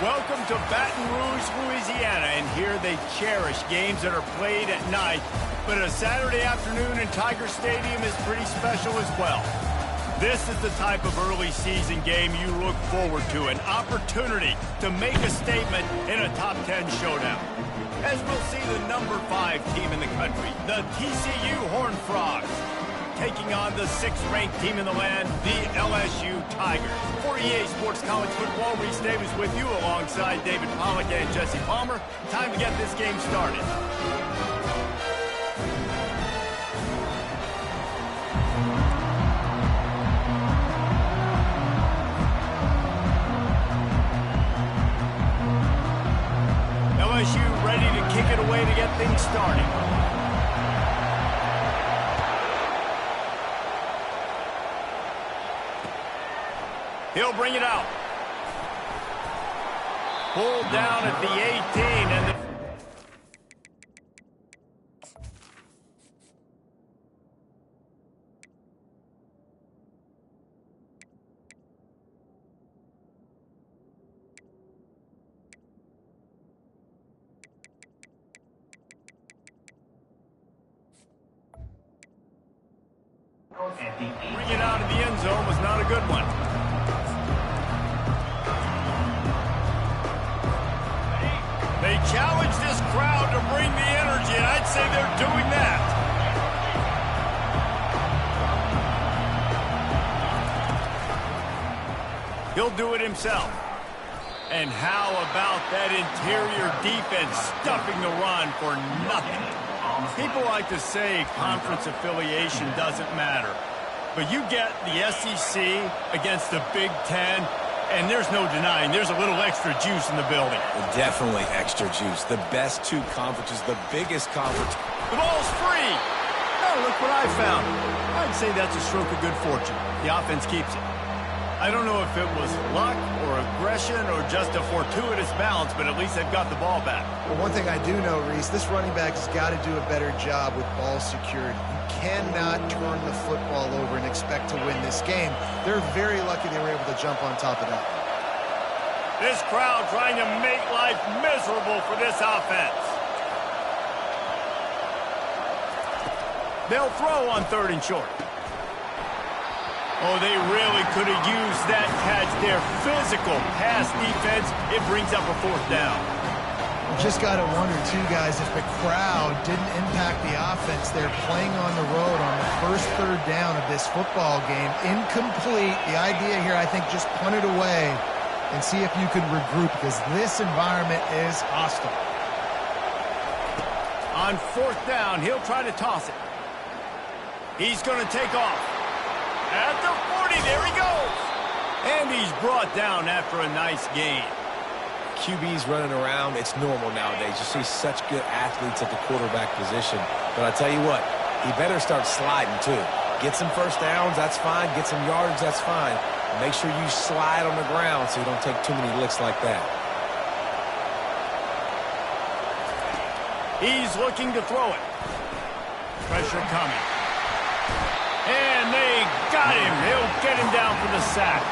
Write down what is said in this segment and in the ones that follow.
Welcome to Baton Rouge, Louisiana, and here they cherish games that are played at night, but a Saturday afternoon in Tiger Stadium is pretty special as well. This is the type of early season game you look forward to, an opportunity to make a statement in a top 10 showdown. As we'll see the number 5 team in the country, the TCU Horned Frogs, taking on the 6th-ranked team in the land, the LSU Tigers. For EA Sports College Football, Reese Davis with you alongside David Pollack and Jesse Palmer. Time to get this game started. LSU ready to kick it away to get things started. He'll bring it out. Pulled down at the 18, and the bring it out of the end zone was not a good one. They challenge this crowd to bring the energy, and I'd say they're doing that. He'll do it himself. And how about that interior defense stuffing the run for nothing? People like to say conference affiliation doesn't matter. But you get the SEC against the Big Ten, and there's no denying there's a little extra juice in the building. Definitely extra juice. The best 2 conferences, the biggest conference. The ball's free. Oh, look what I found. I'd say that's a stroke of good fortune. The offense keeps it. I don't know if it was luck or aggression or just a fortuitous balance, but at least they've got the ball back. Well, one thing I do know, Reese, this running back has got to do a better job with ball security. You cannot turn the football over and expect to win this game. They're very lucky they were able to jump on top of that. This crowd trying to make life miserable for this offense. They'll throw on 3rd and short. Oh, they really could have used that catch there. Physical pass defense. It brings up a 4th down. You just got to wonder, too, guys, if the crowd didn't impact the offense. They're playing on the road on the first 3rd down of this football game. Incomplete. The idea here, I think, just punt it away and see if you can regroup, because this environment is hostile. On 4th down, he'll try to toss it. He's going to take off. At the 40, there he goes. And he's brought down after a nice gain. QB's running around. It's normal nowadays. You see such good athletes at the quarterback position. But I tell you what, he better start sliding too. Get some 1st downs, that's fine. Get some yards, that's fine. Make sure you slide on the ground so you don't take too many licks like that. He's looking to throw it. Pressure coming. And they got him. He'll get him down for the sack.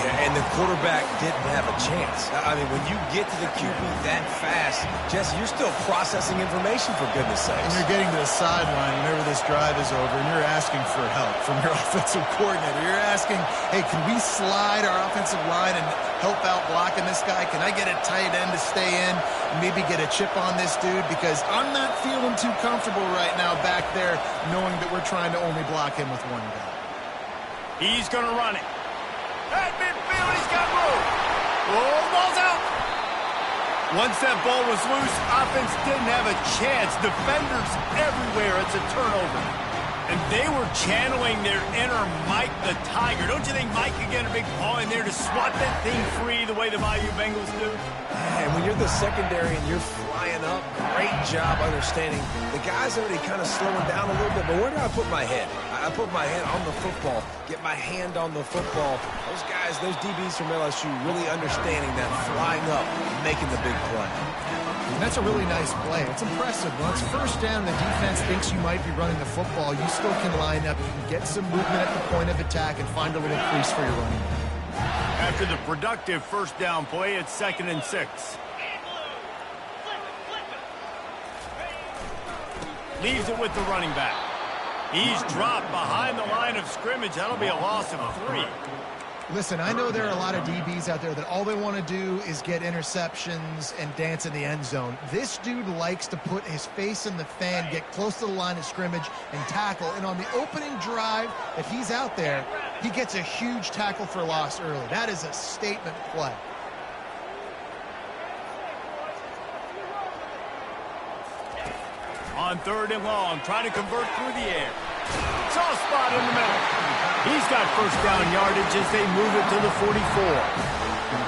Yeah, and the quarterback didn't have a chance. I mean, when you get to the QB that fast, Jesse, you're still processing information, for goodness sakes. And you're getting to the sideline whenever this drive is over, and you're asking for help from your offensive coordinator. You're asking, hey, can we slide our offensive line and help out blocking this guy? Can I get a tight end to stay in and maybe get a chip on this dude? Because I'm not feeling too comfortable right now back there knowing that we're trying to only block him with 1 guy. He's going to run it. At midfield, he's got room. Oh, ball's out. Once that ball was loose, offense didn't have a chance. Defenders everywhere. It's a turnover. And they were channeling their inner Mike the Tiger. Don't you think Mike could get a big paw in there to swat that thing free the way the Bayou Bengals do? And when you're the secondary and you're flying up, great job understanding. The guy's already kind of slowing down a little bit, but where do I put my head? I put my head on the football, get my hand on the football. Those guys, those DBs from LSU really understanding that flying up, making the big play. And that's a really nice play. It's impressive. Once 1st down, the defense thinks you might be running the football. You still can line up. You can get some movement at the point of attack and find a little crease for your running back. After the productive first down play, it's 2nd and 6. Leaves it with the running back. He's dropped behind the line of scrimmage. That'll be a loss of 3. Listen, I know there are a lot of DBs out there that all they want to do is get interceptions and dance in the end zone. This dude likes to put his face in the fan, get close to the line of scrimmage, and tackle. And on the opening drive that he's out there, he gets a huge tackle for loss early. That is a statement play. On 3rd and long, trying to convert through the air. Soft spot in the middle. He's got first down yardage as they move it to the 44.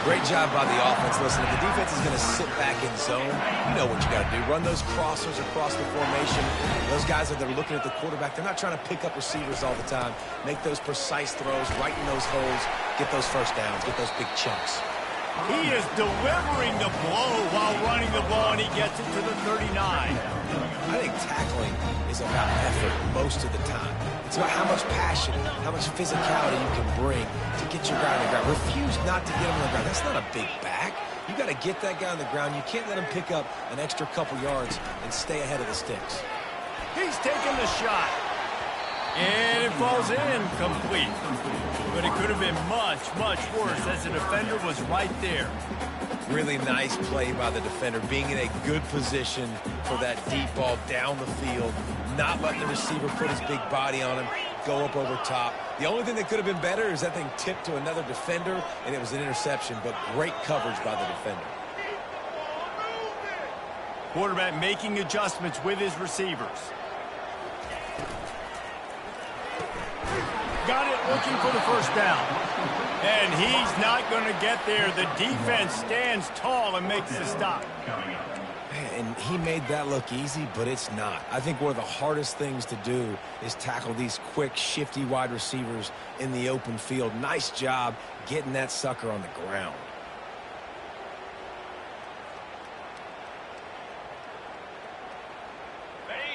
Great job by the offense. Listen, if the defense is going to sit back in zone, you know what you got to do. Run those crossers across the formation. Those guys that are looking at the quarterback, they're not trying to pick up receivers all the time. Make those precise throws, right in those holes, get those first downs, get those big chunks. He is delivering the blow while running the ball, and he gets it to the 39. I think tackling is about effort most of the time. It's about how much passion, how much physicality you can bring to get your guy on the ground. Refuse not to get him on the ground. That's not a big back. You got to get that guy on the ground. You can't let him pick up an extra couple yards and stay ahead of the sticks. He's taking the shot. And it falls in complete. But it could have been much, much worse as the defender was right there. Really nice play by the defender, being in a good position for that deep ball down the field, not letting the receiver put his big body on him, go up over top. The only thing that could have been better is that thing tipped to another defender, and it was an interception, but great coverage by the defender. Quarterback making adjustments with his receivers. Got it, looking for the first down. And he's not going to get there. The defense stands tall and makes the stop. And he made that look easy, but it's not. I think one of the hardest things to do is tackle these quick, shifty wide receivers in the open field. Nice job getting that sucker on the ground.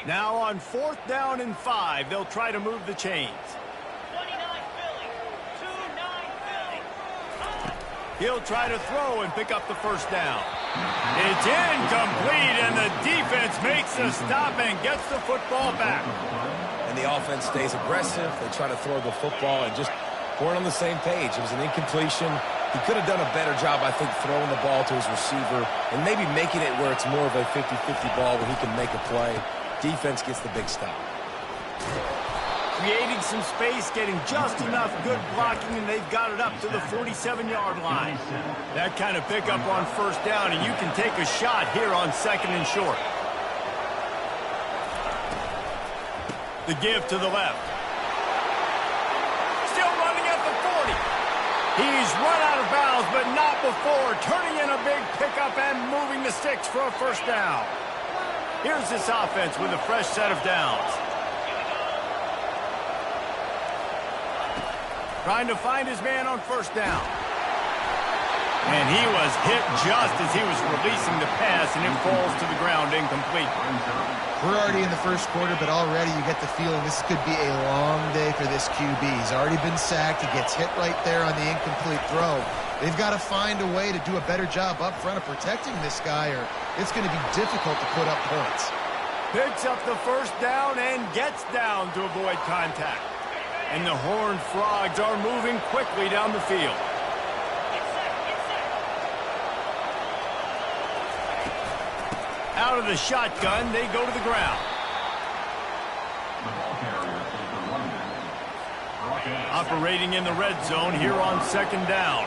Now on 4th down and 5, they'll try to move the chains. He'll try to throw and pick up the first down. It's incomplete, and the defense makes a stop and gets the football back. And the offense stays aggressive. They try to throw the football and just weren't on the same page. It was an incompletion. He could have done a better job, I think, throwing the ball to his receiver and maybe making it where it's more of a 50-50 ball where he can make a play. Defense gets the big stop. Creating some space, getting just enough good blocking, and they've got it up to the 47-yard line. That kind of pickup on first down, and you can take a shot here on 2nd and short. The give to the left. Still running at the 40. He's run out of bounds, but not before. Turning in a big pickup and moving the sticks for a first down. Here's this offense with a fresh set of downs. Trying to find his man on first down. And he was hit just as he was releasing the pass, and it falls to the ground incomplete. We're already in the first quarter, but already you get the feeling this could be a long day for this QB. He's already been sacked. He gets hit right there on the incomplete throw. They've got to find a way to do a better job up front of protecting this guy, or it's going to be difficult to put up points. Picks up the first down and gets down to avoid contact. And the Horned Frogs are moving quickly down the field. Out of the shotgun, they go to the ground. Operating in the red zone here on 2nd down.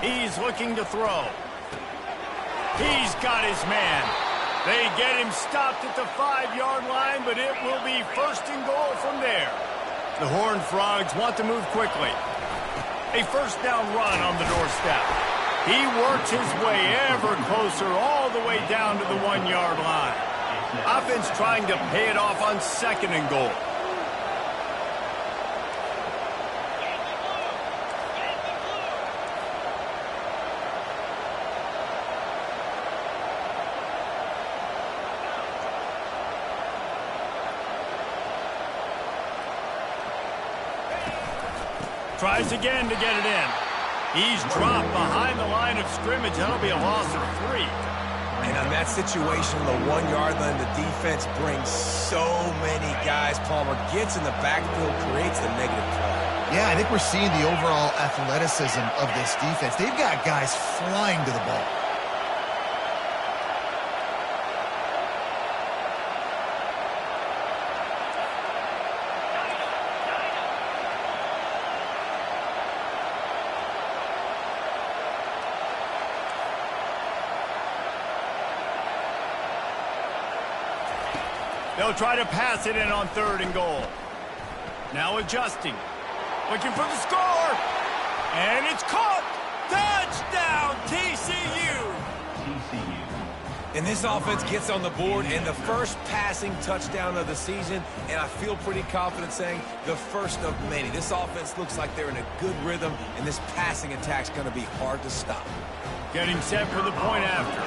He's looking to throw. He's got his man. They get him stopped at the 5-yard line, but it will be 1st and goal from there. The Horned Frogs want to move quickly. A first down run on the doorstep. He works his way ever closer all the way down to the 1-yard line. Offense trying to pay it off on 2nd and goal. Tries again to get it in. He's dropped behind the line of scrimmage. That'll be a loss of 3. And on that situation, the 1-yard line, the defense brings so many guys. Palmer gets in the backfield, creates the negative play. Yeah, I think we're seeing the overall athleticism of this defense. They've got guys flying to the ball. They'll try to pass it in on 3rd and goal. Now adjusting. Looking for the score. And it's caught. Touchdown, TCU. And this offense gets on the board, and the first passing touchdown of the season, and I feel pretty confident saying the first of many. This offense looks like they're in a good rhythm, and this passing attack's going to be hard to stop. Getting set for the point after.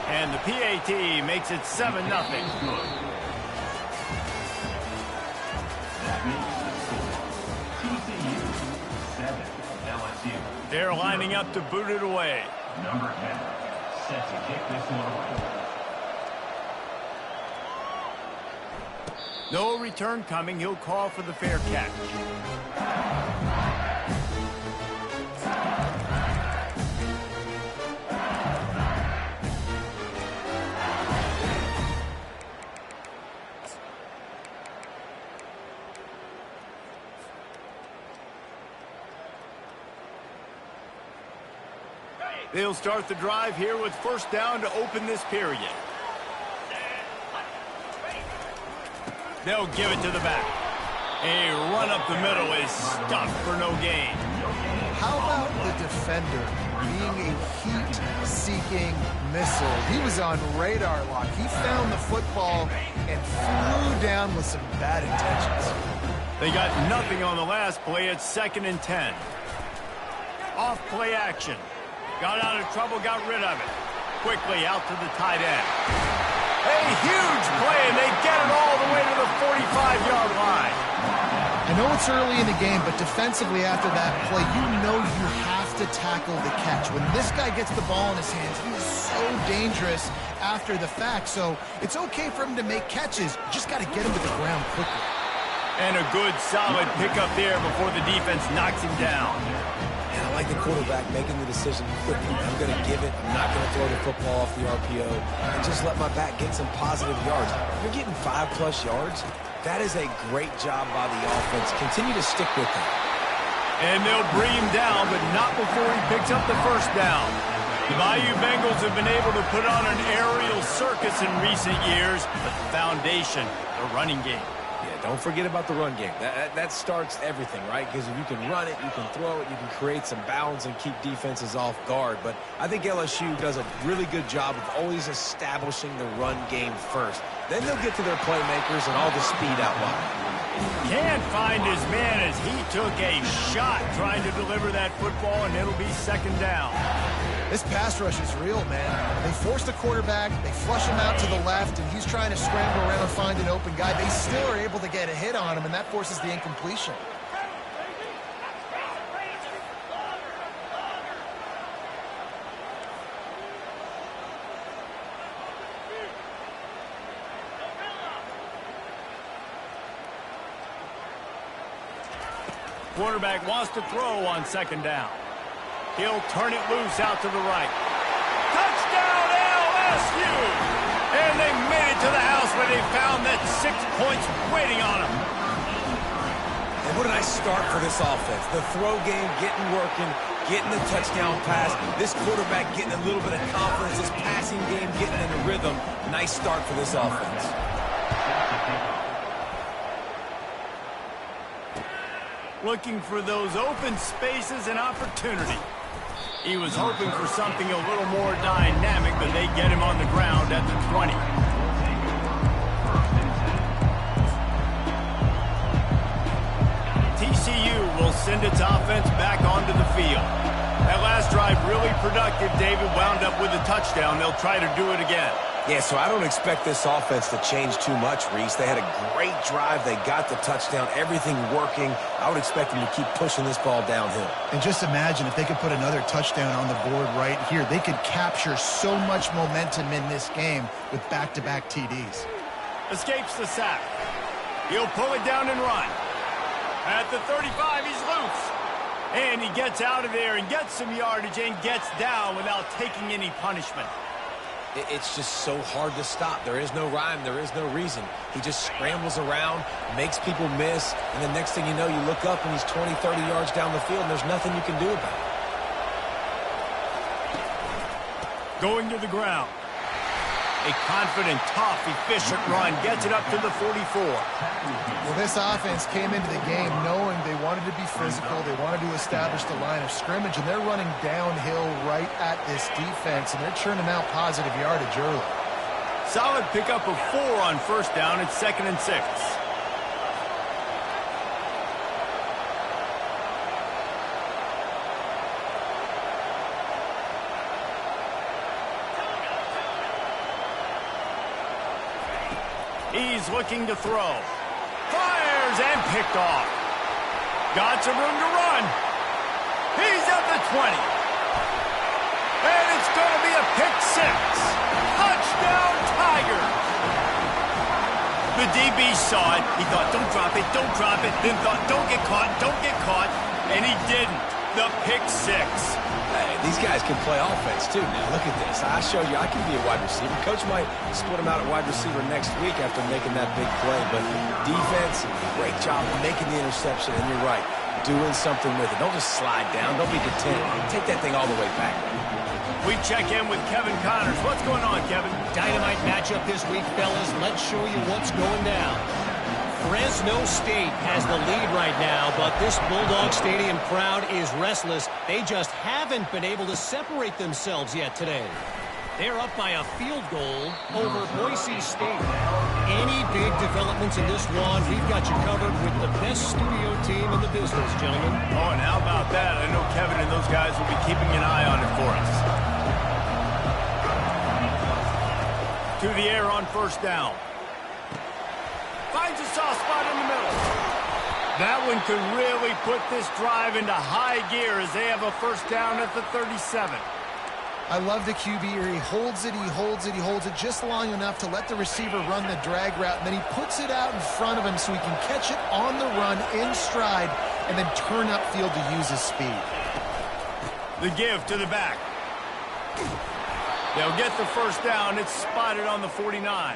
And the PAT makes it 7-0. They're lining up to boot it away. Number 10, set to kick this one away. No return coming. He'll call for the fair catch. They'll start the drive here with 1st down to open this period. They'll give it to the back. A run up the middle is stuffed for no gain. How about the defender being a heat-seeking missile? He was on radar lock. He found the football and flew down with some bad intentions. They got nothing on the last play. It's 2nd and 10. Off play action. Got out of trouble, got rid of it. Quickly out to the tight end. A huge play, and they get it all the way to the 45-yard line. I know it's early in the game, but defensively after that play, you know you have to tackle the catch. When this guy gets the ball in his hands, he is so dangerous after the fact. So it's okay for him to make catches. You just got to get him to the ground quickly. And a good, solid pickup there before the defense knocks him down. And I like the quarterback making the decision quickly. I'm going to give it. I'm not going to throw the football off the RPO and just let my back get some positive yards. You're getting 5+ yards. That is a great job by the offense. Continue to stick with him. And they'll bring him down, but not before he picks up the 1st down. The Bayou Bengals have been able to put on an aerial circus in recent years, but the foundation, the running game. Don't forget about the run game. That starts everything, right? Because if you can run it, you can throw it, you can create some bounds and keep defenses off guard. But I think LSU does a really good job of always establishing the run game first. Then they'll get to their playmakers and all the speed out wide. Can't find his man as he took a shot trying to deliver that football, and it'll be 2nd down. This pass rush is real, man. They force the quarterback, they flush him out to the left, and he's trying to scramble around and find an open guy. They still are able to get a hit on him, and that forces the incompletion. Quarterback wants to throw on 2nd down. He'll turn it loose out to the right. Touchdown, LSU! And they made it to the house where they found that 6 points waiting on them. And what a nice start for this offense. The throw game getting working, getting the touchdown pass. This quarterback getting a little bit of confidence. This passing game getting in a rhythm. Nice start for this offense. Looking for those open spaces and opportunity. He was hoping for something a little more dynamic, but they get him on the ground at the 20. TCU will send its offense back onto the field. That last drive really productive. David wound up with a touchdown. They'll try to do it again. Yeah, so I don't expect this offense to change too much, Reese. They had a great drive. They got the touchdown, everything working. I would expect them to keep pushing this ball downhill. And just imagine if they could put another touchdown on the board right here. They could capture so much momentum in this game with back-to-back TDs. Escapes the sack. He'll pull it down and run. At the 35, he's loose. And he gets out of there and gets some yardage and gets down without taking any punishment. It's just so hard to stop. There is no rhyme. There is no reason. He just scrambles around, makes people miss, and the next thing you know, you look up and he's 20, 30 yards down the field, and there's nothing you can do about it. Going to the ground. A confident, tough, efficient run gets it up to the 44. Well, this offense came into the game knowing they wanted to be physical, they wanted to establish the line of scrimmage, and they're running downhill right at this defense, and they're churning out positive yardage early. Solid pickup of 4 on first down. It's 2nd and 6. He's looking to throw. Fires and picked off. Got some room to run. He's at the 20. And it's going to be a pick 6. Touchdown, Tigers. The DB saw it. He thought, don't drop it, don't drop it. Then thought, don't get caught, don't get caught. And he didn't. The pick 6. Hey, these guys can play offense, too. Now, look at this. I showed you I can be a wide receiver. Coach might split him out at wide receiver next week after making that big play. But defense, great job making the interception. And you're right, doing something with it. Don't just slide down. Don't be content. Take that thing all the way back. We check in with Kevin Connors. What's going on, Kevin? Dynamite matchup this week, fellas. Let's show you what's going down. Fresno State has the lead right now, but this Bulldog Stadium crowd is restless. They just haven't been able to separate themselves yet today. They're up by a field goal over Boise State. Any big developments in this one, we've got you covered with the best studio team in the business, gentlemen. Oh, and how about that? I know Kevin and those guys will be keeping an eye on it for us. To the air on first down. Finds a soft spot in the middle. That one could really put this drive into high gear as they have a first down at the 37. I love the QB here. He holds it, he holds it, he holds it just long enough to let the receiver run the drag route, and then he puts it out in front of him so he can catch it on the run in stride and then turn upfield to use his speed. The give to the back. They'll get the first down. It's spotted on the 49.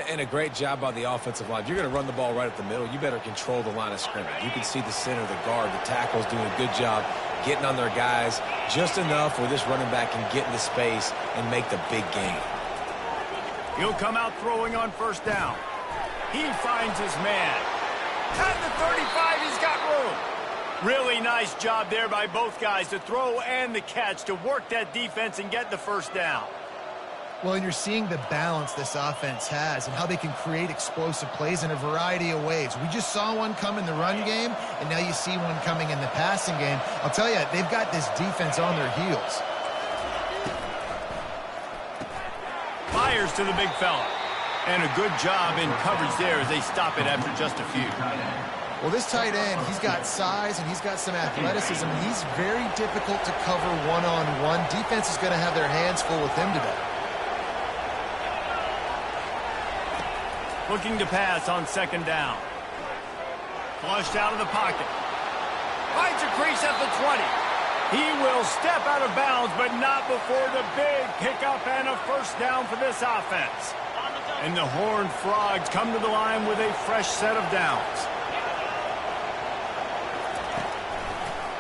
And a great job by the offensive line. If you're going to run the ball right at the middle, you better control the line of scrimmage. You can see the center, the guard, the tackles doing a good job getting on their guys just enough where this running back can get into space and make the big game. He'll come out throwing on first down. He finds his man. At the 35, he's got room. Really nice job there by both guys, the throw and the catch, to work that defense and get the first down. Well, and you're seeing the balance this offense has and how they can create explosive plays in a variety of ways. We just saw one come in the run game, and now you see one coming in the passing game. I'll tell you, they've got this defense on their heels. Fires to the big fella. And a good job in coverage there as they stop it after just a few. Well, this tight end, he's got size and he's got some athleticism. He's very difficult to cover one-on-one. Defense is going to have their hands full with him today. Looking to pass on second down. Flushed out of the pocket. Finds a crease at the 20. He will step out of bounds, but not before the big pickup and a first down for this offense. And the Horned Frogs come to the line with a fresh set of downs.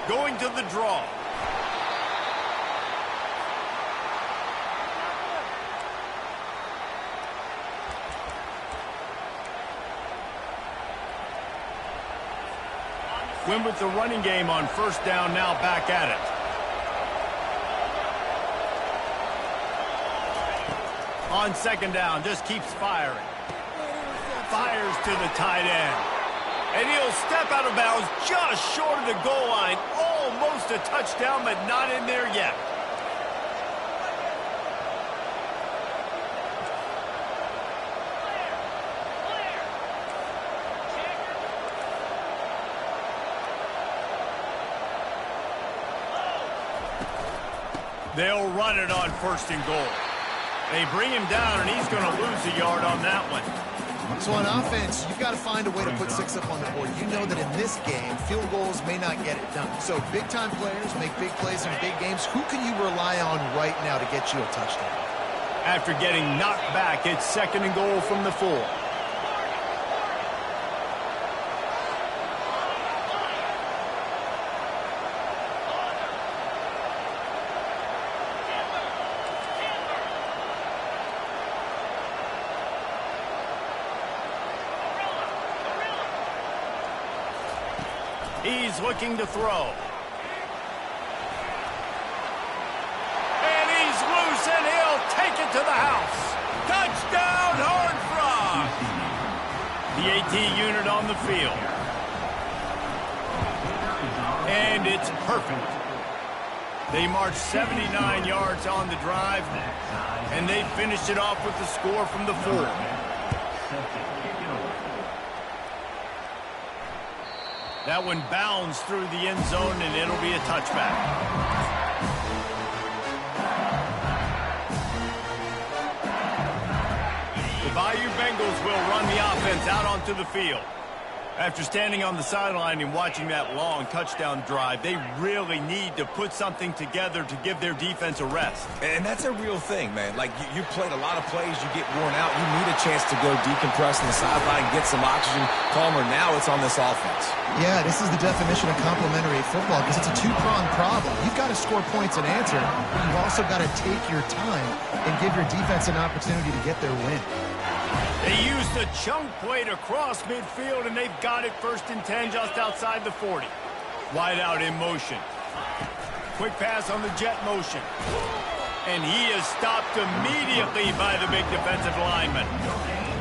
Going to the draw. Win with the running game on first down, now back at it. On second down, just keeps firing. Fires to the tight end. And he'll step out of bounds just short of the goal line. Almost a touchdown, but not in there yet. They'll run it on 1st and goal. They bring him down, and he's going to lose a yard on that one. So on offense, you've got to find a way to put 6 up on the board. You know that in this game, field goals may not get it done. So big-time players make big plays in big games. Who can you rely on right now to get you a touchdown? After getting knocked back, it's 2nd and goal from the 4. He's looking to throw. And he's loose, and he'll take it to the house. Touchdown, Horned Frogs! The AT unit on the field. And it's perfect. They marched 79 yards on the drive, and they finished it off with the score from the 4. That one bounds through the end zone, and it'll be a touchback. The Bayou Bengals will run the offense out onto the field. After standing on the sideline and watching that long touchdown drive, they really need to put something together to give their defense a rest. And that's a real thing, man. Like, you played a lot of plays, you get worn out. You need a chance to go decompress on the sideline, get some oxygen, calmer. Now it's on this offense. Yeah, this is the definition of complementary football because it's a two-pronged problem. You've got to score points and answer, but you've also got to take your time and give your defense an opportunity to get their win. They used a chunk play to cross midfield, and they've got it 1st and 10 just outside the 40. Wide out in motion. Quick pass on the jet motion. And he is stopped immediately by the big defensive lineman.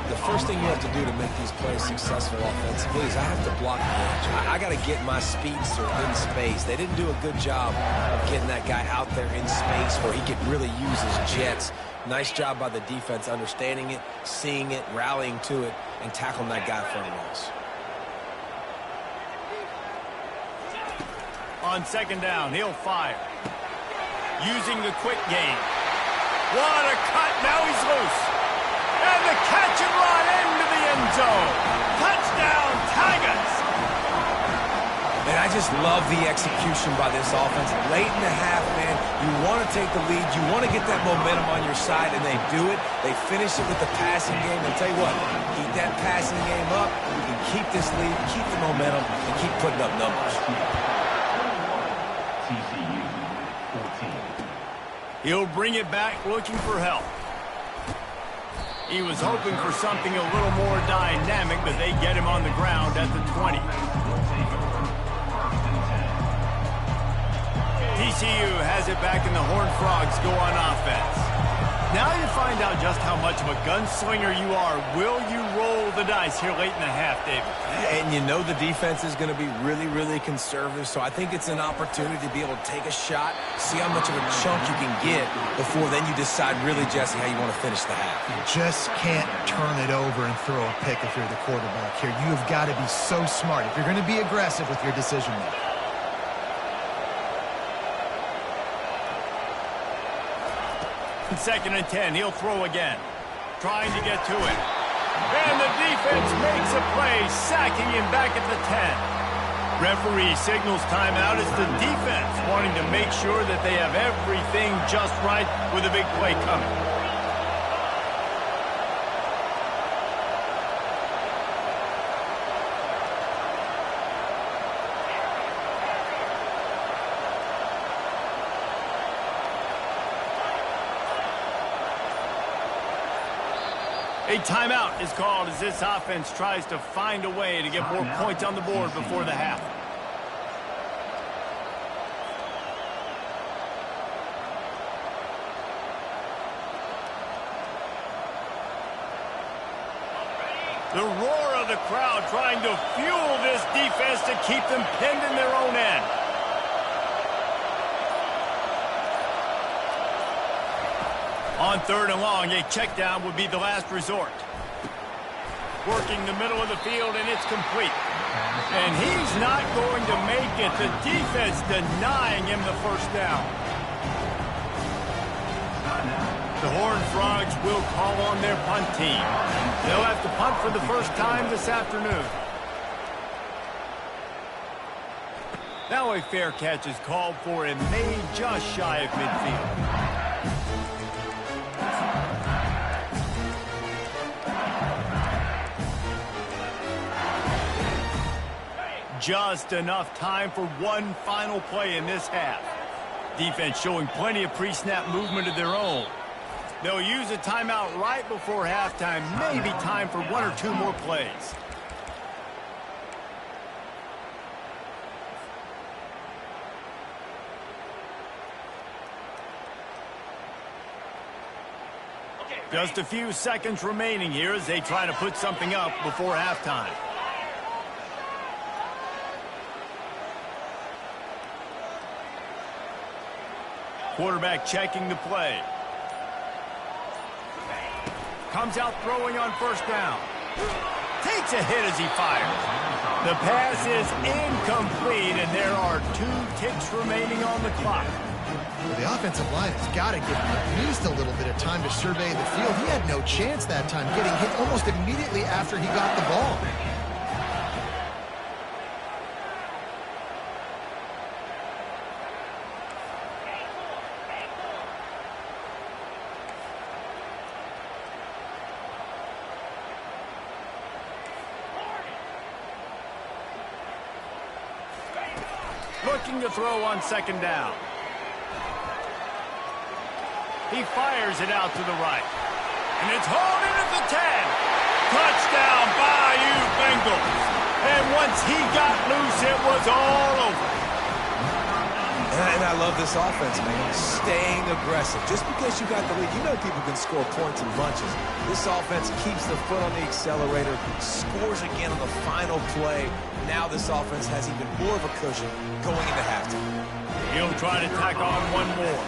The first thing you have to do to make these plays successful offensively is I have to block the edge. I got to get my speedster in space. They didn't do a good job of getting that guy out there in space where he could really use his jets. Nice job by the defense understanding it, seeing it, rallying to it, and tackling that guy in front of us. On 2nd down, he'll fire. Using the quick game. What a cut! Now he's loose. And the catch and run into the end zone. Touchdown, Tigers! And I just love the execution by this offense. Late in the half, man, you want to take the lead. You want to get that momentum on your side, and they do it. They finish it with the passing game. And tell you what, keep that passing game up. You can keep this lead, keep the momentum, and keep putting up numbers. TCU 14. He'll bring it back looking for help. He was hoping for something a little more dynamic, but they get him on the ground at the 20. TCU has it back, and the Horned Frogs go on offense. Now you find out just how much of a gunslinger you are. Will you roll the dice here late in the half, David? And you know the defense is going to be really, really conservative, so I think it's an opportunity to be able to take a shot, see how much of a chunk you can get before then you decide really, Jesse, how you want to finish the half. You just can't turn it over and throw a pick if you're the quarterback here. You have got to be so smart if you're going to be aggressive with your decision making. 2nd and 10, he'll throw again. Trying to get to it. And the defense makes a play, sacking him back at the 10. Referee signals timeout as the defense wanting to make sure that they have everything just right with a big play coming. A timeout is called as this offense tries to find a way to get more points on the board before the half. The roar of the crowd trying to fuel this defense to keep them pinned in their own end. On 3rd and long, a check down would be the last resort. Working the middle of the field, and it's complete. And he's not going to make it. The defense denying him the 1st down. The Horned Frogs will call on their punt team. They'll have to punt for the first time this afternoon. Now a fair catch is called for and made just shy of midfield. Just enough time for one final play in this half. Defense showing plenty of pre-snap movement of their own. They'll use a timeout right before halftime. Maybe time for one or two more plays. Just a few seconds remaining here as they try to put something up before halftime. Quarterback checking the play. Comes out throwing on first down. Takes a hit as he fires. The pass is incomplete, and there are 2 ticks remaining on the clock. Well, the offensive line has got to give him at least a little bit of time to survey the field. He had no chance that time, getting hit almost immediately after he got the ball. Looking to throw on second down. He fires it out to the right. And it's hauled in at the 10. Touchdown, Bayou Bengals. And once he got loose, it was all over. And I love this offense, man. Staying aggressive. Just because you got the lead, you know people can score points in bunches. This offense keeps the foot on the accelerator, scores again on the final play. Now this offense has even more of a cushion going into halftime. He'll try to tack on one more.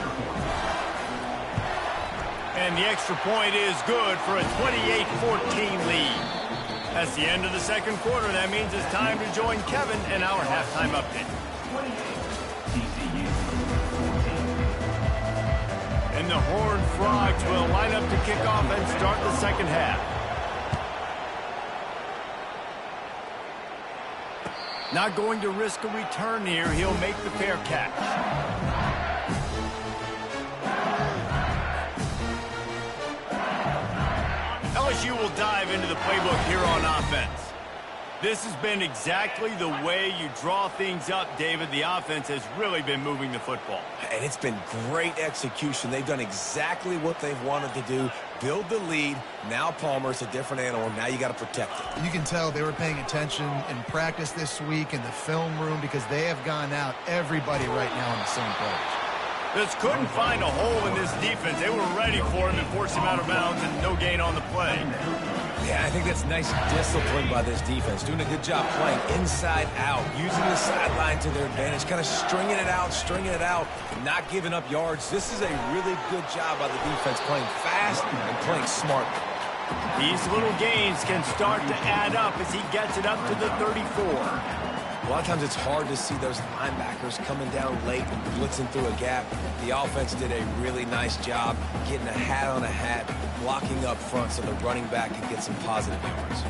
And the extra point is good for a 28-14 lead. That's the end of the second quarter. That means it's time to join Kevin in our halftime update. TCU 14. And the Horned Frogs will line up to kick off and start the second half. Not going to risk a return here. He'll make the fair catch. LSU will dive into the playbook here on offense. This has been exactly the way you draw things up, David. The offense has really been moving the football. And it's been great execution. They've done exactly what they've wanted to do. Build the lead. Now Palmer's a different animal. Now you got to protect it. You can tell they were paying attention in practice this week in the film room because they have gone out everybody right now on the same page. Just couldn't find a hole in this defense. They were ready for him and forced him out of bounds and no gain on the play. Yeah, I think that's nice discipline by this defense. Doing a good job playing inside out, using the sideline to their advantage, kind of stringing it out, not giving up yards. This is a really good job by the defense, playing fast and playing smart. These little gains can start to add up as he gets it up to the 34. A lot of times it's hard to see those linebackers coming down late and blitzing through a gap. The offense did a really nice job getting a hat on a hat, blocking up front so the running back can get some positive yards.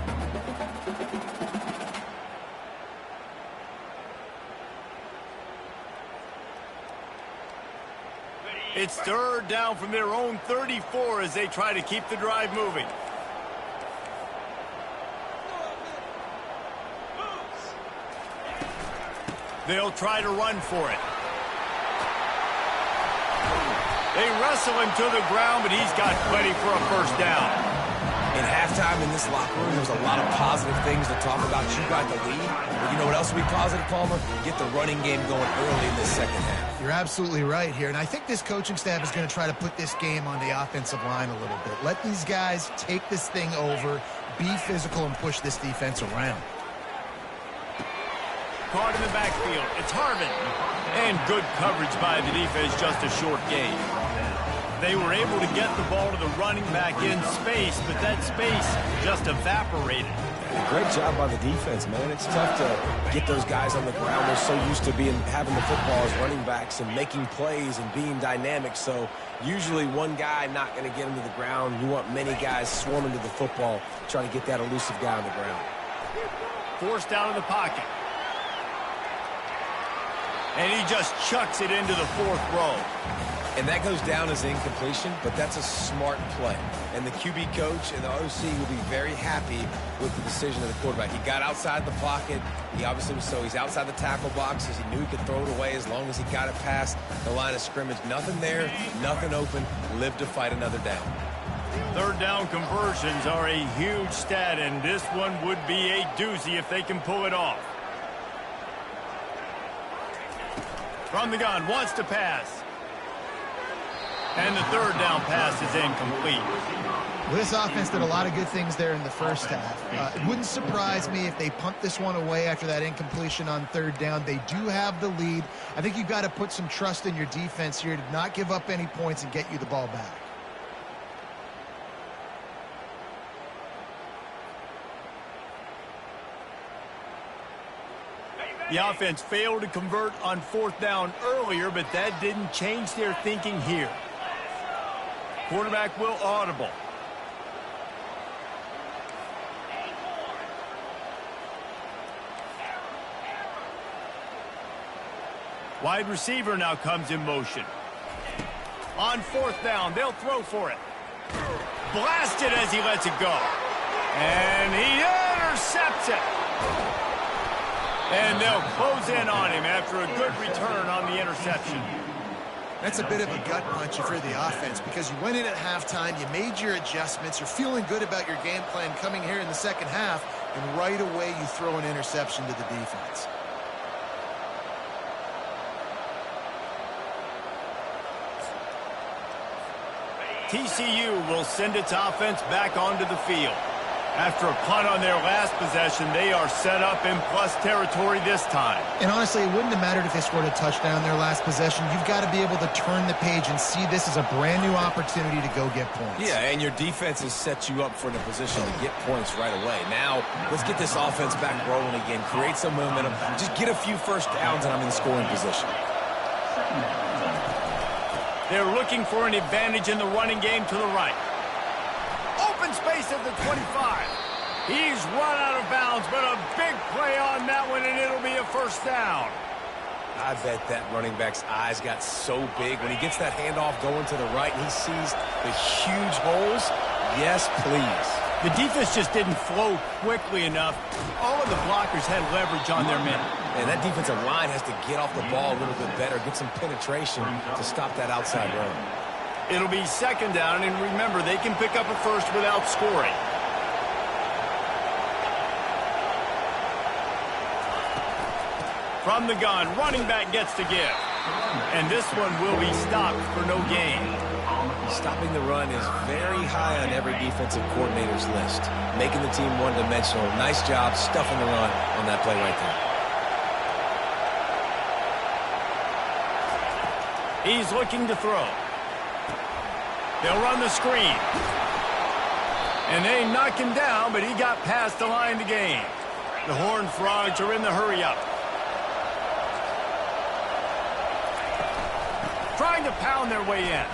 It's third down from their own 34 as they try to keep the drive moving. They'll try to run for it. They wrestle him to the ground, but he's got plenty for a first down. In halftime in this locker room, there's a lot of positive things to talk about. You got the lead. But you know what else will be positive, Palmer? Get the running game going early in this second half. You're absolutely right here, and I think this coaching staff is going to try to put this game on the offensive line a little bit. Let these guys take this thing over, be physical, and push this defense around. Caught in the backfield. It's Harvin. And good coverage by the defense, just a short gain. They were able to get the ball to the running back in space, but that space just evaporated. Great job by the defense, man. It's tough to get those guys on the ground. They're so used to having the football as running backs and making plays and being dynamic. So usually one guy not going to get him to the ground. You want many guys swarming to the football, trying to get that elusive guy on the ground. Forced down in the pocket. And he just chucks it into the 4th row. And that goes down as incompletion, but that's a smart play. And the QB coach and the OC will be very happy with the decision of the quarterback. He got outside the pocket. He obviously was he's outside the tackle boxes. He knew he could throw it away as long as he got it past the line of scrimmage. Nothing there, nothing open. Live to fight another down. 3rd down conversions are a huge stat, and this one would be a doozy if they can pull it off. From the gun, wants to pass. And the 3rd down pass is incomplete. Well, this offense did a lot of good things there in the first half. It wouldn't surprise me if they punt this one away after that incompletion on 3rd down. They do have the lead. I think you've got to put some trust in your defense here to not give up any points and get you the ball back. The offense failed to convert on 4th down earlier, but that didn't change their thinking here. Quarterback will audible. Wide receiver now comes in motion. On 4th down, they'll throw for it. Blasted as he lets it go. And he intercepts it. And they'll close in on him after a good return on the interception. That's a bit of a gut punch for the offense because you went in at halftime, you made your adjustments, you're feeling good about your game plan coming here in the second half, and right away you throw an interception to the defense. TCU will send its offense back onto the field. After a punt on their last possession, they are set up in plus territory this time. And honestly, it wouldn't have mattered if they scored a touchdown their last possession. You've got to be able to turn the page and see this as a brand new opportunity to go get points. Yeah, and your defense has set you up for the position to get points right away. Now, let's get this offense back rolling again, create some momentum, just get a few first downs, and I'm in the scoring position. They're looking for an advantage in the running game to the right. Open space at the 25. He's run out of bounds, but a big play on that one, and it'll be a first down. I bet that running back's eyes got so big when he gets that handoff going to the right and he sees the huge holes. Yes, please. The defense just didn't flow quickly enough. All of the blockers had leverage on their men. And that defensive line has to get off the ball a little bit better, get some penetration to stop that outside run. It'll be 2nd down, and remember, they can pick up a first without scoring. From the gun, running back gets to give. And this one will be stopped for no gain. Stopping the run is very high on every defensive coordinator's list. Making the team one-dimensional. Nice job stuffing the run on that play right there. He's looking to throw. They'll run the screen. And they knock him down, but he got past the line to gain. The Horned Frogs are in the hurry-up. Trying to pound their way in.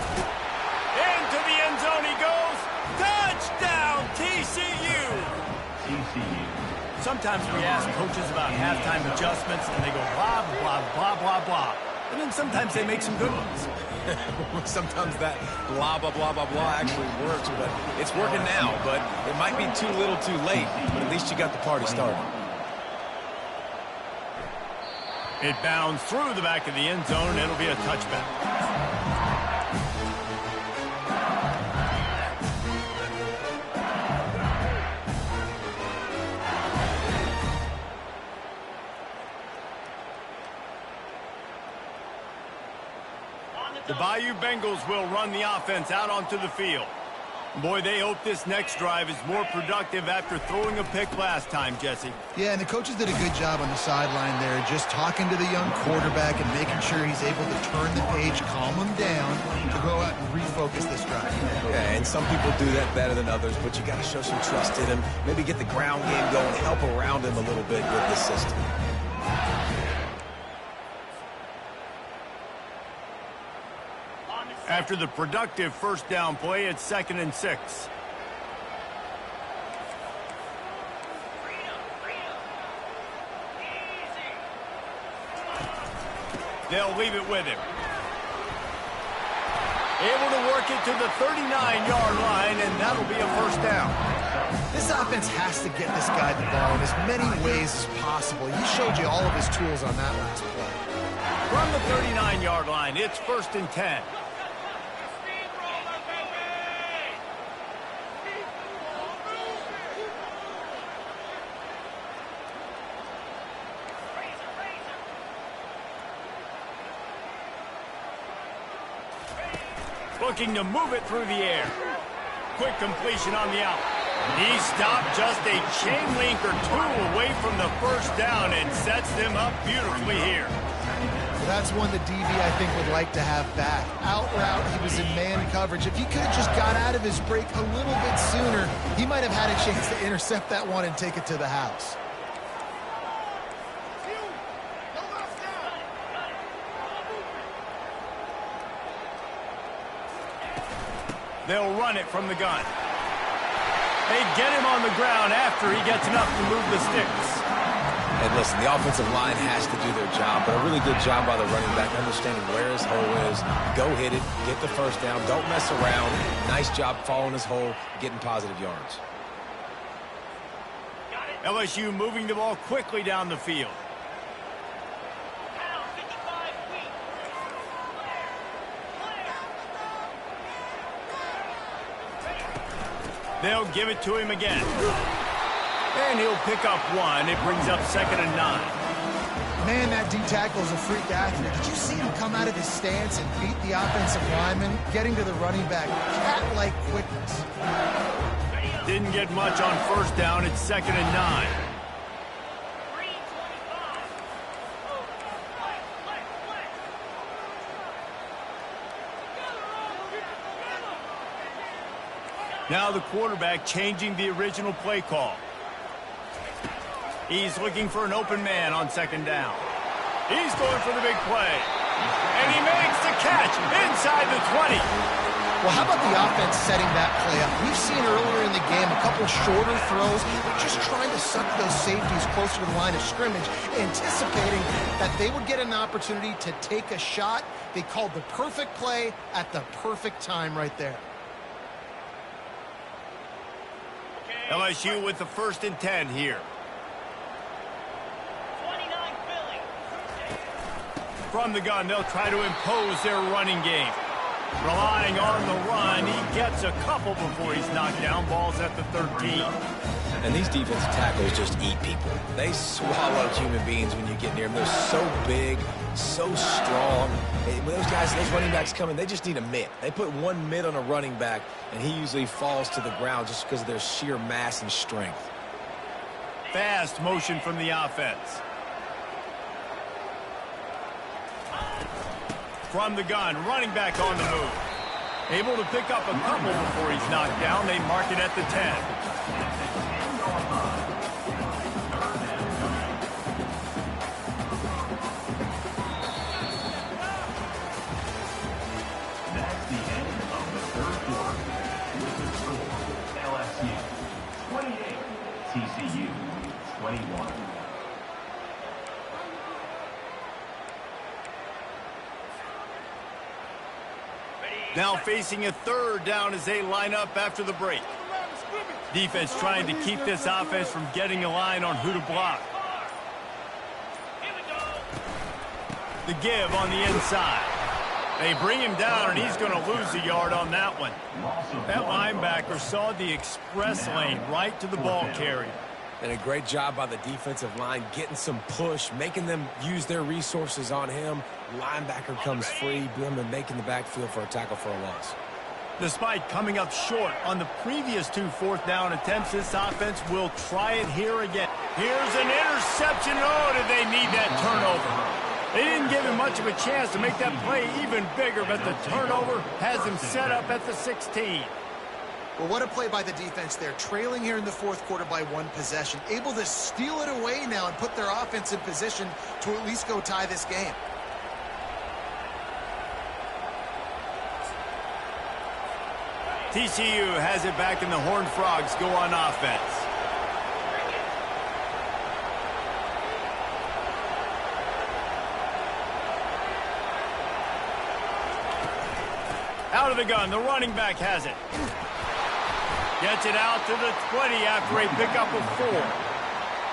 Into the end zone he goes. Touchdown, TCU! TCU. Sometimes we ask coaches about halftime adjustments, and they go blah, blah, blah, blah, blah. And then sometimes they make some good ones. Sometimes that blah, blah, blah, blah, blah actually works, but it's working now. But it might be too little too late, but at least you got the party started. It bounds through the back of the end zone, and it'll be a touchback. The Bayou Bengals will run the offense out onto the field. Boy, they hope this next drive is more productive after throwing a pick last time, Jesse. Yeah, and the coaches did a good job on the sideline there, just talking to the young quarterback and making sure he's able to turn the page, calm him down, to go out and refocus this drive. Yeah, and some people do that better than others, but you got to show some trust in him, maybe get the ground game going, help around him a little bit with this system. After the productive first down play, it's 2nd and 6. They'll leave it with him. Able to work it to the 39-yard line, and that'll be a first down. This offense has to get this guy the ball in as many ways as possible. He showed you all of his tools on that last play. From the 39-yard line, it's 1st and 10. Looking to move it through the air. Quick completion on the out. He stopped just a chain link or two away from the first down and sets them up beautifully here. Well, that's one the DB, I think, would like to have back. Out route, he was in man coverage. If he could have just got out of his break a little bit sooner, he might have had a chance to intercept that one and take it to the house. They'll run it from the gun. They get him on the ground after he gets enough to move the sticks. And listen, the offensive line has to do their job, but a really good job by the running back understanding where his hole is. Go hit it, get the first down, don't mess around. Nice job following his hole, getting positive yards. LSU moving the ball quickly down the field. They'll give it to him again. And he'll pick up one. It brings up 2nd and 9. Man, that D-tackle is a freak athlete. Did you see him come out of his stance and beat the offensive lineman, getting to the running back? Cat-like quickness. Didn't get much on first down. It's 2nd and 9. Now the quarterback changing the original play call. He's looking for an open man on 2nd down. He's going for the big play. And he makes the catch inside the 20. Well, how about the offense setting that play up? We've seen earlier in the game a couple shorter throws. They're just trying to suck those safeties closer to the line of scrimmage, anticipating that they would get an opportunity to take a shot. They called the perfect play at the perfect time right there. LSU with the 1st and 10 here. From the gun, they'll try to impose their running game. Relying on the run, he gets a couple before he's knocked down. Ball's at the 13. And these defensive tackles just eat people. They swallow human beings when you get near them. They're so big, so strong. When those guys, those running backs come in, they just need a mitt. They put one mitt on a running back, and he usually falls to the ground just because of their sheer mass and strength. Fast motion from the offense. From the gun, running back on the move. Able to pick up a couple before he's knocked down. They mark it at the 10. That's the end of the third quarter. With the score, LSU 28, TCU 21. Now facing a 3rd down as they line up after the break. Defense trying to keep this offense from getting a line on who to block. The give on the inside. They bring him down, and he's going to lose a yard on that one. That linebacker saw the express lane right to the ball carrier. And a great job by the defensive line, getting some push, making them use their resources on him. Linebacker comes free, and making the backfield for a tackle for a loss. Despite coming up short on the previous 2 fourth-down attempts, this offense will try it here again. Here's an interception. Oh, did they need that turnover? They didn't give him much of a chance to make that play even bigger, but the turnover has him set up at the 16. Well, what a play by the defense there. Trailing here in the fourth quarter by 1 possession. Able to steal it away now and put their offense in position to at least go tie this game. TCU has it back, and the Horned Frogs go on offense. Out of the gun, the running back has it. Gets it out to the 20 after a pickup of 4.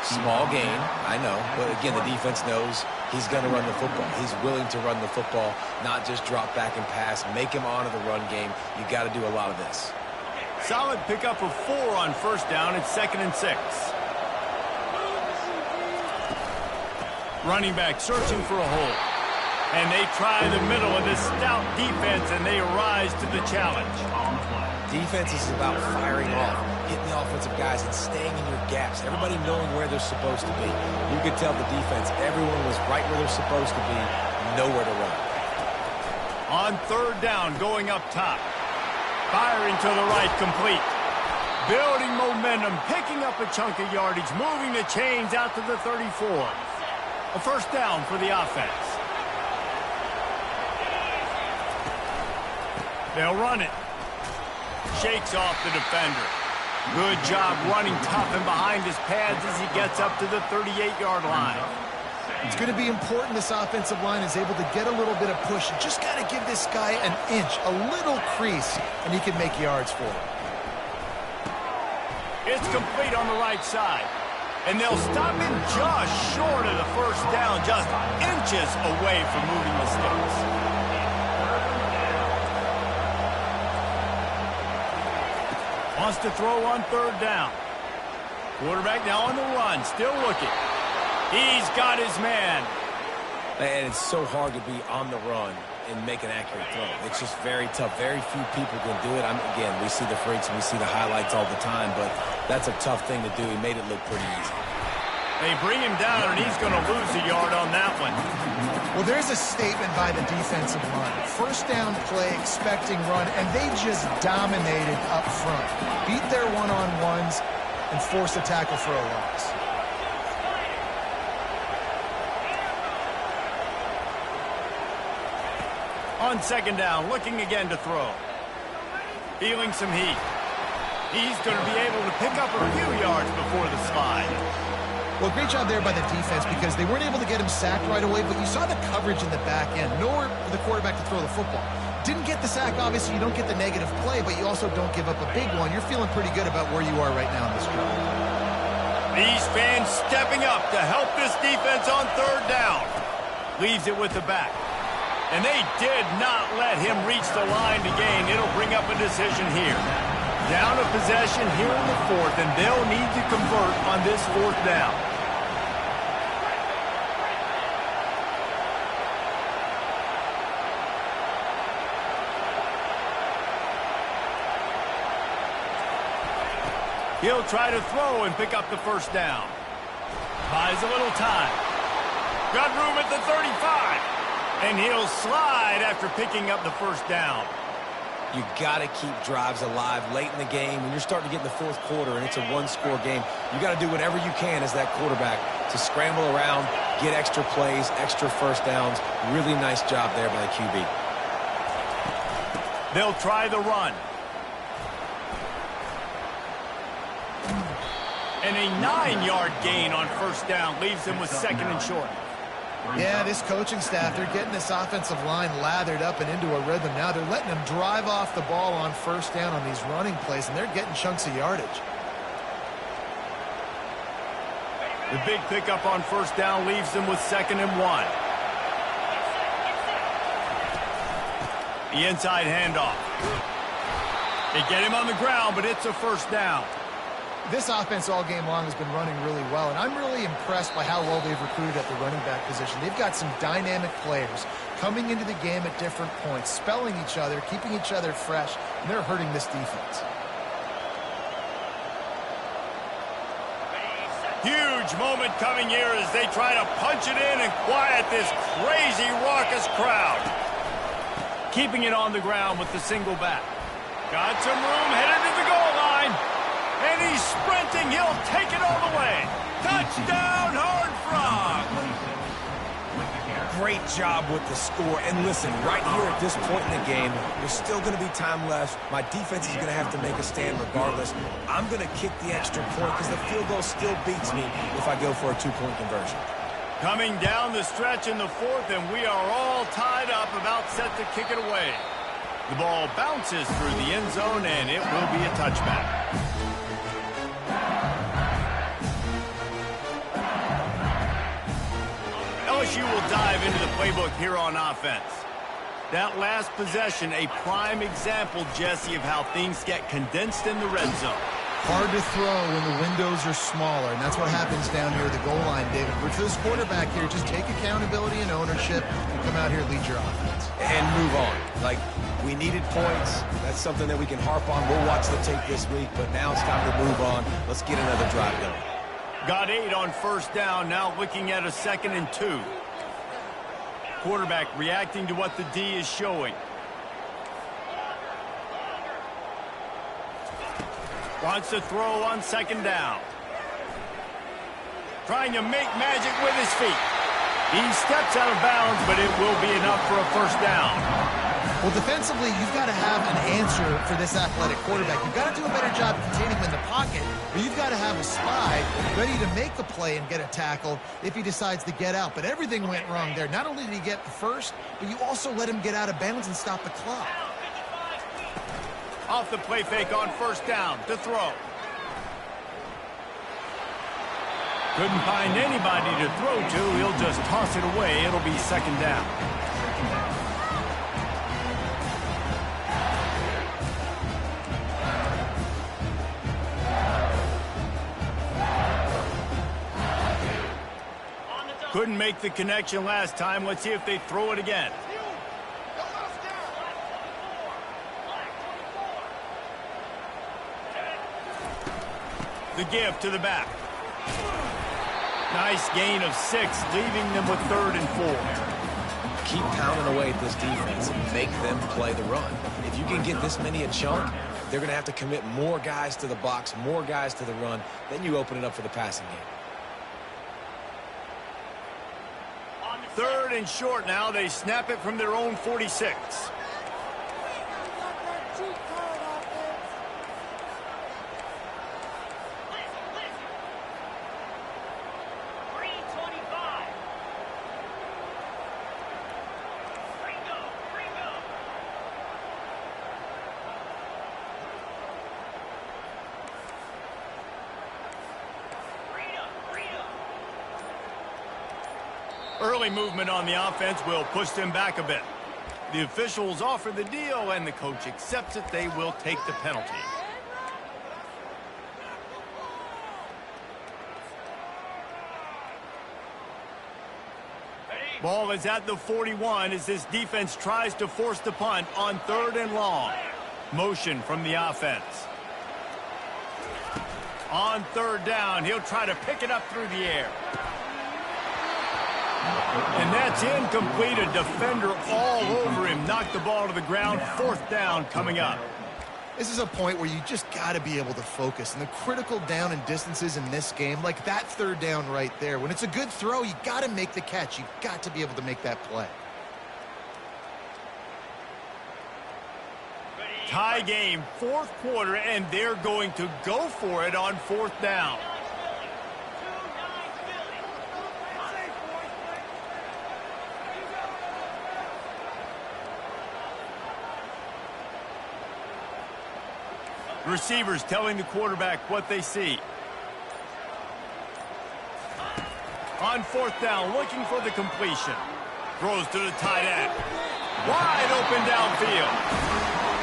Small gain, I know, but again, the defense knows he's going to run the football. He's willing to run the football, not just drop back and pass, make him honor the run game. You got to do a lot of this. Solid pickup of 4 on first down. It's 2nd and 6. Running back searching for a hole. And they try the middle of this stout defense, and they rise to the challenge. Defense is about firing off, hitting the offensive guys and staying in your gaps. Everybody knowing where they're supposed to be. You could tell the defense, everyone was right where they're supposed to be, nowhere to run. On 3rd down, going up top. Firing to the right, complete. Building momentum, picking up a chunk of yardage, moving the chains out to the 34. A first down for the offense. They'll run it. Shakes off the defender. Good job running tough and behind his pads as he gets up to the 38-yard line. It's going to be important this offensive line is able to get a little bit of push. You just got to give this guy an inch, a little crease, and he can make yards for it. It's complete on the right side. And they'll stop him just short of the first down, just inches away from moving the sticks. Wants to throw on 3rd down. Quarterback now on the run, still looking. He's got his man. And it's so hard to be on the run and make an accurate throw. It's just very tough. Very few people can do it. Again, we see the freaks and we see the highlights all the time, but that's a tough thing to do. He made it look pretty easy. They bring him down, and he's going to lose a yard on that one. Well, there's a statement by the defensive line. First down play, expecting run, and they just dominated up front. Beat their one-on-ones and forced a tackle for a loss. On 2nd down, looking again to throw. Feeling some heat. He's going to be able to pick up a few yards before the slide. Well, great job there by the defense because they weren't able to get him sacked right away, but you saw the coverage in the back end. Nowhere for the quarterback to throw the football. Didn't get the sack, obviously. You don't get the negative play, but you also don't give up a big one. You're feeling pretty good about where you are right now in this drive. These fans stepping up to help this defense on 3rd down. Leaves it with the back. And they did not let him reach the line to gain. It'll bring up a decision here. Down a possession here in the 4th, and they'll need to convert on this 4th down. He'll try to throw and pick up the first down. Buys a little time. Got room at the 35. And he'll slide after picking up the first down. You got to keep drives alive late in the game. When you're starting to get in the 4th quarter and it's a 1-score game, you got to do whatever you can as that quarterback to scramble around, get extra plays, extra first downs. Really nice job there by the QB. They'll try the run. And a 9-yard gain on first down leaves them with 2nd and short. Yeah, this coaching staff, they're getting this offensive line lathered up and into a rhythm now. They're letting them drive off the ball on first down on these running plays, and they're getting chunks of yardage. The big pickup on first down leaves them with 2nd and 1. The inside handoff. They get him on the ground, but it's a first down. This offense all game long has been running really well, and I'm really impressed by how well they've recruited at the running back position. They've got some dynamic players coming into the game at different points, spelling each other, keeping each other fresh, and they're hurting this defense. Huge moment coming here as they try to punch it in and quiet this crazy, raucous crowd. Keeping it on the ground with the single back. Got some room, headed to the goal line. And he's sprinting. He'll take it all the way. Touchdown, Horned Frog! Great job with the score. And listen, right here at this point in the game, there's still going to be time left. My defense is going to have to make a stand regardless. I'm going to kick the extra point because the field goal still beats me if I go for a two-point conversion. Coming down the stretch in the fourth, and we are all tied up, about set to kick it away. The ball bounces through the end zone, and it will be a touchback. LSU will dive into the playbook here on offense. That last possession, a prime example, Jesse, of how things get condensed in the red zone. Hard to throw when the windows are smaller, and that's what happens down here at the goal line, David. But for this quarterback here, just take accountability and ownership and come out here and lead your offense. And move on. Like, we needed points. That's something that we can harp on. We'll watch the tape this week, but now it's time to move on. Let's get another drive going. Got 8 on first down, now looking at a 2nd and 2. Quarterback reacting to what the D is showing. Wants to throw on 2nd down. Trying to make magic with his feet. He steps out of bounds, but it will be enough for a first down. Well, defensively, you've got to have an answer for this athletic quarterback. You've got to do a better job containing him in the pocket, or you've got to have a spy ready to make the play and get a tackle if he decides to get out. But everything went wrong there. Not only did he get the first, but you also let him get out of bounds and stop the clock. Off the play fake on first down to throw. Couldn't find anybody to throw to. He'll just toss it away. It'll be 2nd down. Couldn't make the connection last time. Let's see if they throw it again. The give to the back. Nice gain of 6, leaving them with 3rd and 4. Keep pounding away at this defense and make them play the run. If you can get this many a chunk, they're going to have to commit more guys to the box, more guys to the run. Then you open it up for the passing game. 3rd and short now. They snap it from their own 46. Early movement on the offense will push them back a bit. The officials offer the deal, and the coach accepts it. They will take the penalty. Ball is at the 41 as this defense tries to force the punt on 3rd and long. Motion from the offense. On 3rd down, he'll try to pick it up through the air. And that's incomplete. A defender all over him. Knocked the ball to the ground. 4th down coming up. This is a point where you just got to be able to focus. And the critical down and distances in this game, like that 3rd down right there, when it's a good throw, you got to make the catch. You've got to be able to make that play. Tie game, 4th quarter, and they're going to go for it on 4th down. Receivers telling the quarterback what they see. On 4th down, looking for the completion. Throws to the tight end. Wide open downfield.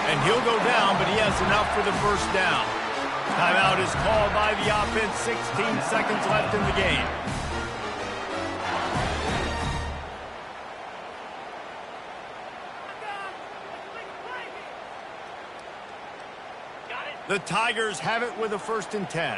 And he'll go down, but he has enough for the first down. Timeout is called by the offense. 16 seconds left in the game. The Tigers have it with a 1st and 10.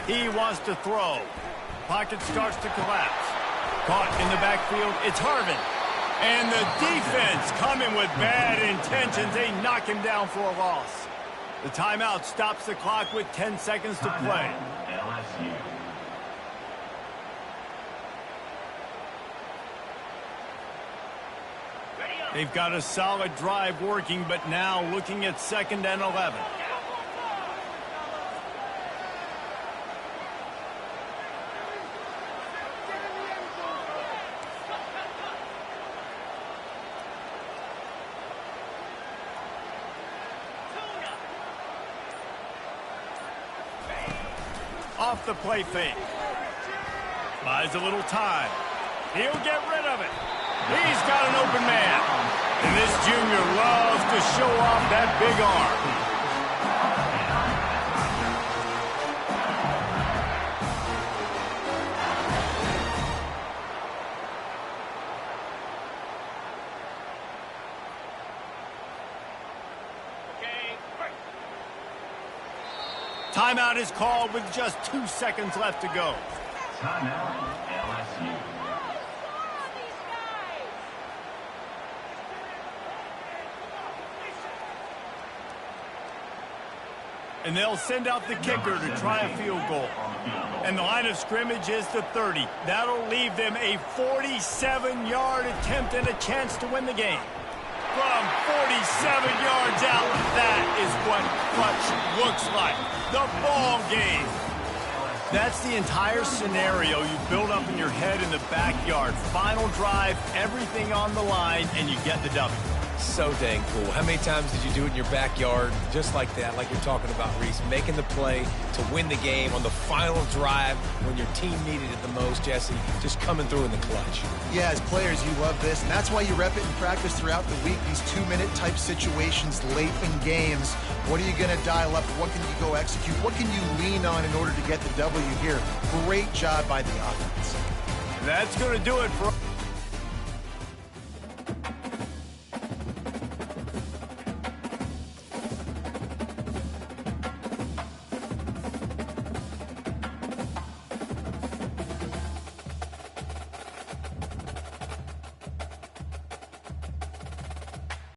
He wants to throw. Pocket starts to collapse. Caught in the backfield, it's Harvin. And the defense coming with bad intentions. They knock him down for a loss. The timeout stops the clock with 10 seconds to play. LSU. They've got a solid drive working, but now looking at 2nd and 11. Off the play fake. Buys a little time. He'll get rid of it. He's got an open man. And this junior loves to show off that big arm. Timeout is called with just 2 seconds left to go. Timeout, LSU. And they'll send out the kicker to try a field goal. And the line of scrimmage is the 30. That'll leave them a 47-yard attempt and a chance to win the game. From 47 yards out, that is what clutch looks like. The ball game. That's the entire scenario you build up in your head in the backyard. Final drive, everything on the line, and you get the W. So dang cool. How many times did you do it in your backyard just like that, like you're talking about, Reese? Making the play to win the game on the final drive when your team needed it the most, Jesse. Just coming through in the clutch. Yeah, as players, you love this, and that's why you rep it in practice throughout the week, these 2-minute type situations late in games. What are you going to dial up? What can you go execute? What can you lean on in order to get the W here? Great job by the offense. That's going to do it for